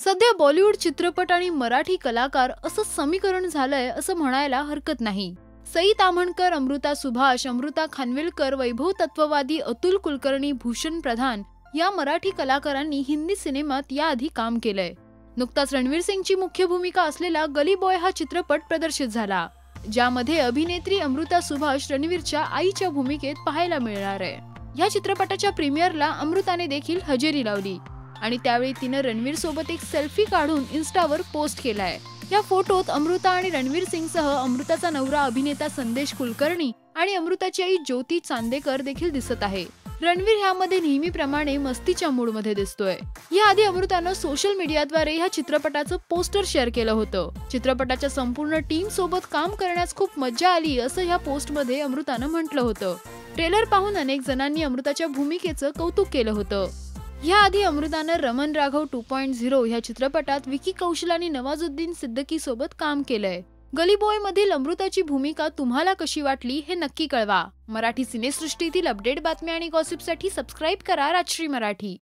सध्या बॉलिवूड चित्रपट आणि मराठी कलाकार असं समीकरण झालंय असं म्हणायला हरकत नाही। सई ताम्हणकर, अमृता सुभाष, अमृता खानविलकर, वैभव तत्ववादी, अतुल कुलकर्णी, भूषण प्रधान या मराठी कलाकारांनी हिंदी सिनेमात याआधी काम केलंय। नुकताच रणवीर सिंगची मुख्य भूमिका असलेला गली बॉय हा चित्रपट प्रदर्शित झाला, ज्यामध्ये अभिनेत्री अमृता सुभाष रणवीरच्या आईच्या भूमिकेत पाहायला मिळणार आहे। या चित्रपटाच्या प्रीमियरला अमृताने देखील हजेरी लावली आणि त्यावेळी तिने रणवीर सोबत एक सेल्फी काढून इन्स्टावर पोस्ट केलाय। या फोटोत अमृता आणि रणवीर सिंगसह अमृताचा नवरा अभिनेता संदेश कुलकर्णी आणि अमृताची आई ज्योती चांदेकर देखील दिसत आहे। रणवीर ह्यामध्ये नेहमीप्रमाणे मस्तीच्या मूडमध्ये दिसतोय। याआधी अमृतानं सोशल मीडियाद्वारे या चित्रपटाचं पोस्टर शेअर केलं होतं। चित्रपटाच्या संपूर्ण टीम सोबत काम करण्यास खूप मजा आली असं या पोस्टमध्ये अमृतानं म्हटलं होतं। ट्रेलर पाहून अनेक जणांनी अमृताच्या भूमिकेचं कौतुक केलं होतं। याआधी अमृतानं रमन राघव 2.0 ह्या चित्रपटात विकी कौशल आणि नवाजुद्दीन सिद्दीकी सोबत काम केलंय। गली बॉय मधील अमृताची भूमिका तुम्हाला कशी वाटली हे नक्की कळवा। मराठी सिनेसृष्टीतील अपडेट बातम्या आणि गॉसिपसाठी सबस्क्राईब करा राजश्री मराठी।